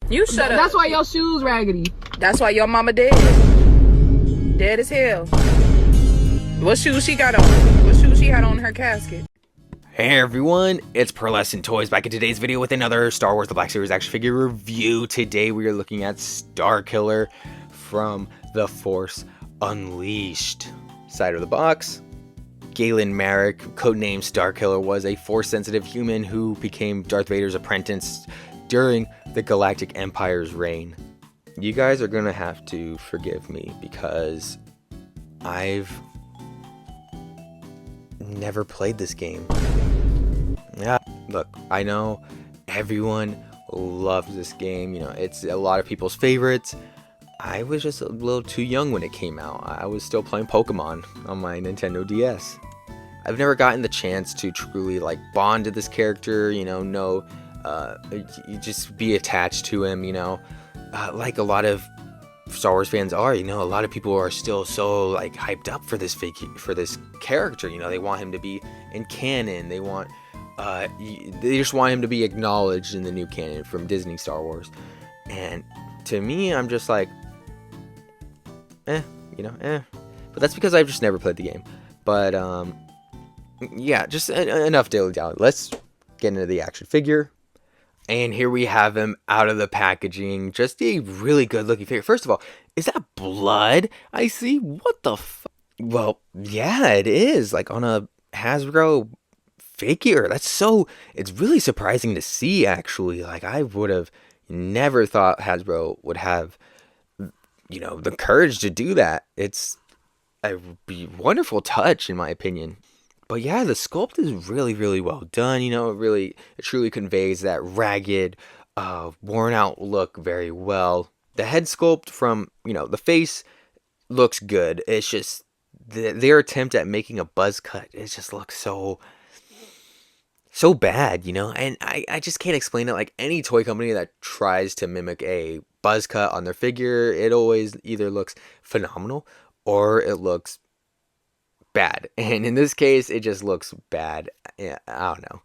You shut up. That's why your shoes raggedy. That's why your mama dead. Dead as hell. What shoes she got on? What shoes she had on her casket? Hey everyone, it's Pearlescent Toys back in today's video with another Star Wars The Black Series action figure review. Today we are looking at Starkiller from The Force Unleashed. Side of the box, Galen Marek, codenamed Starkiller, was a Force-sensitive human who became Darth Vader's apprentice during the Galactic Empire's reign. You guys are gonna have to forgive me because I've never played this game. Yeah, look, I know everyone loves this game, you know, it's a lot of people's favorites. I was just a little too young when it came out. I was still playing Pokemon on my Nintendo DS. I've never gotten the chance to truly like bond to this character, you know, you just be attached to him, you know, like a lot of Star Wars fans are, you know. A lot of people are still so like hyped up for this character, you know. They want him to be in canon. They just want him to be acknowledged in the new canon from Disney Star Wars. And to me, I'm just like, But that's because I've just never played the game. But yeah, just enough dilly-dally. Let's get into the action figure. And here we have him out of the packaging. Just a really good looking figure. First of all, is that blood I see? What the fuck? Well, yeah, it is. Like on a Hasbro figure. It's really surprising to see, actually. Like, I would have never thought Hasbro would have, you know, the courage to do that. It's a wonderful touch, in my opinion. But yeah, the sculpt is really, really well done. You know, it truly conveys that ragged, worn out look very well. The head sculpt from, you know, the face looks good. It's just their attempt at making a buzz cut, it just looks so bad, you know. And I just can't explain it. Like any toy company that tries to mimic a buzz cut on their figure, it always either looks phenomenal or it looks bad. And in this case, it just looks bad. Yeah, I don't know.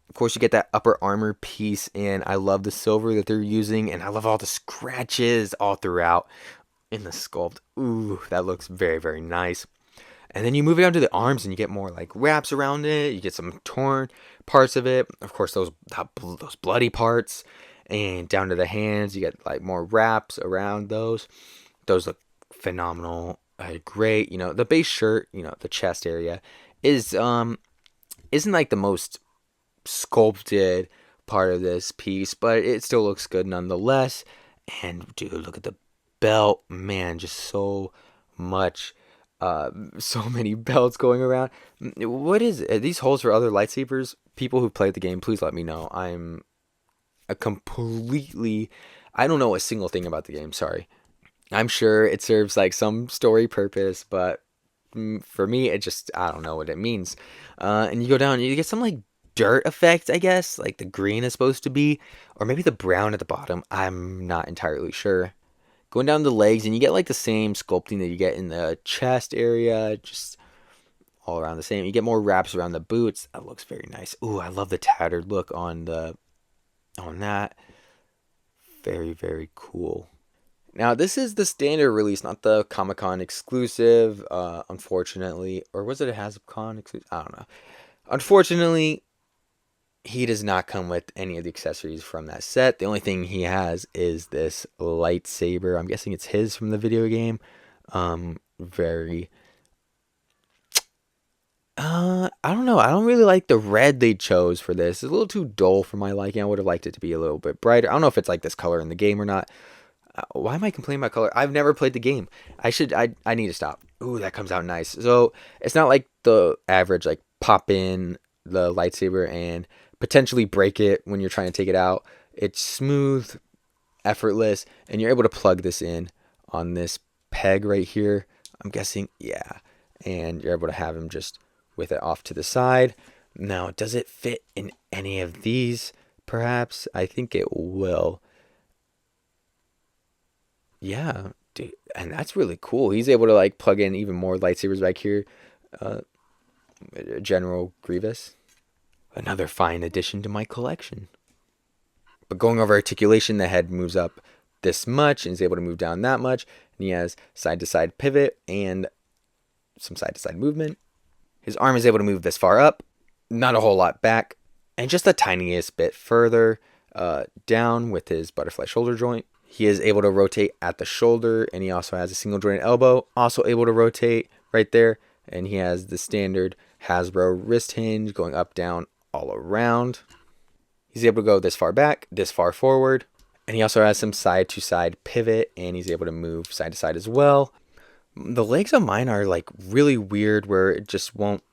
Of course, you get that upper armor piece, and I love the silver that they're using, and I love all the scratches all throughout in the sculpt. Ooh, that looks very, very nice. And then you move it down to the arms, and you get more like wraps around it. You get some torn parts of it. Of course, those bloody parts, and down to the hands, you get like more wraps around those. Those look phenomenal. Great. You know, the base shirt, you know, the chest area isn't like the most sculpted part of this piece, but it still looks good nonetheless. And dude, look at the belt, man, just so much, so many belts going around. What is it? Are these holes for other lightsabers? People who played the game, please let me know. I don't know a single thing about the game, sorry. I'm sure it serves like some story purpose, but for me, I don't know what it means. And you go down, you get some like dirt effect, I guess, like the green is supposed to be, or maybe the brown at the bottom. I'm not entirely sure. Going down the legs, and you get like the same sculpting that you get in the chest area, just all around the same. You get more wraps around the boots. That looks very nice. Ooh, I love the tattered look on that. Very, very cool. Now, this is the standard release, not the Comic-Con exclusive, unfortunately. Or was it a Hasbro exclusive? I don't know. Unfortunately, he does not come with any of the accessories from that set. The only thing he has is this lightsaber. I'm guessing it's his from the video game. I don't know. I don't really like the red they chose for this. It's a little too dull for my liking. I would have liked it to be a little bit brighter. I don't know if it's like this color in the game or not. Why am I complaining about color? I've never played the game. I need to stop. Ooh, that comes out nice. So it's not like the average, like pop in the lightsaber and potentially break it when you're trying to take it out. It's smooth, effortless, and you're able to plug this in on this peg right here. I'm guessing, yeah. And you're able to have him just with it off to the side. Now, does it fit in any of these? Perhaps. I think it will. Yeah, dude, and that's really cool. He's able to like plug in even more lightsabers back here. General Grievous, another fine addition to my collection. But going over articulation, the head moves up this much and is able to move down that much. And he has side-to-side pivot and some side-to-side movement. His arm is able to move this far up, not a whole lot back, and just the tiniest bit further down with his butterfly shoulder joint. He is able to rotate at the shoulder, and he also has a single jointed elbow, also able to rotate right there. And he has the standard Hasbro wrist hinge going up, down, all around. He's able to go this far back, this far forward, and he also has some side-to-side pivot, and he's able to move side-to-side as well. The legs of mine are like really weird where it just won't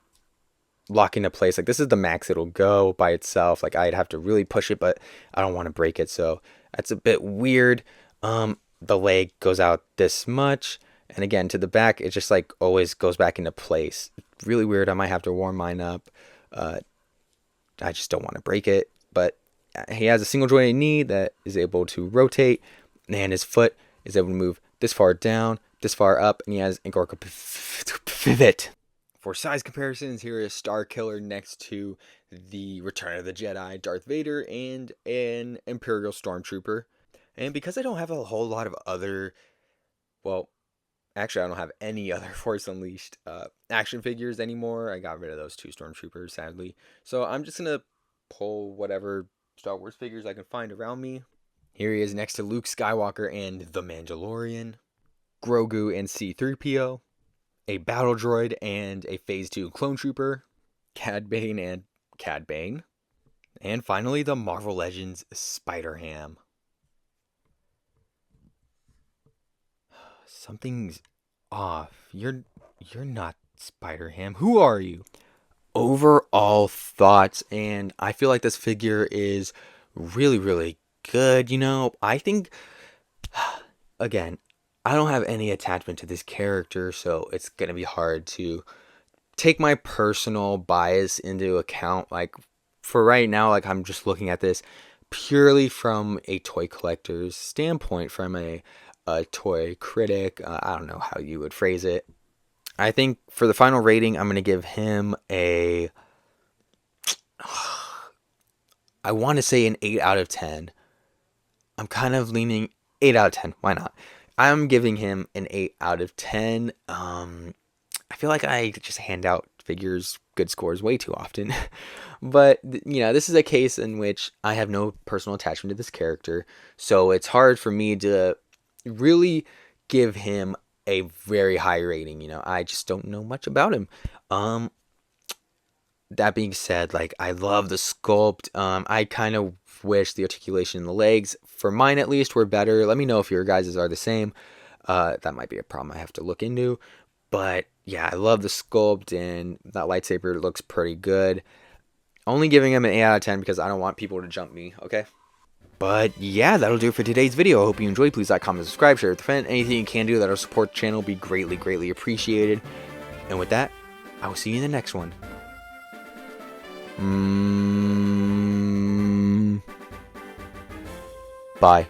lock into place. Like this is the max it'll go by itself. Like I'd have to really push it, but I don't want to break it, so that's a bit weird. The leg goes out this much, and again to the back it just like always goes back into place. Really weird. I might have to warm mine up. I just don't want to break it, but he has a single jointed knee that is able to rotate, and his foot is able to move this far down, this far up, and he has ankle pivot. For size comparisons, here is Starkiller next to the Return of the Jedi Darth Vader and an Imperial Stormtrooper. And because I don't have a whole lot of other, well, actually I don't have any other Force Unleashed action figures anymore. I got rid of those 2 Stormtroopers, sadly. So I'm just going to pull whatever Star Wars figures I can find around me. Here he is next to Luke Skywalker and the Mandalorian, Grogu and C-3PO, a battle droid and a Phase 2 clone trooper, Cad Bane and Cad Bane, and finally the Marvel Legends Spider-Ham. Something's off. You're not Spider-Ham. Who are you? Overall thoughts, and I feel like this figure is really, really good. You know, I think, again, I don't have any attachment to this character, so it's going to be hard to take my personal bias into account. Like, for right now, like, I'm just looking at this purely from a toy collector's standpoint, from a toy critic. I don't know how you would phrase it. I think for the final rating, I'm going to give him a, I want to say an 8 out of 10. I'm kind of leaning 8 out of 10. Why not? I'm giving him an 8 out of 10. I feel like I just hand out figures good scores way too often. But, you know, this is a case in which I have no personal attachment to this character. So it's hard for me to really give him a very high rating. You know, I just don't know much about him. That being said, like, I love the sculpt. I kind of wish the articulation in the legs, for mine at least, were better. Let me know if your guys' are the same. That might be a problem I have to look into. But yeah, I love the sculpt, and that lightsaber looks pretty good. Only giving him an 8 out of 10 because I don't want people to jump me, okay? But yeah, that'll do it for today's video. I hope you enjoyed. Please like, comment, subscribe, share with a friend. Anything you can do that'll support the channel will be greatly, greatly appreciated. And with that, I will see you in the next one. Bye.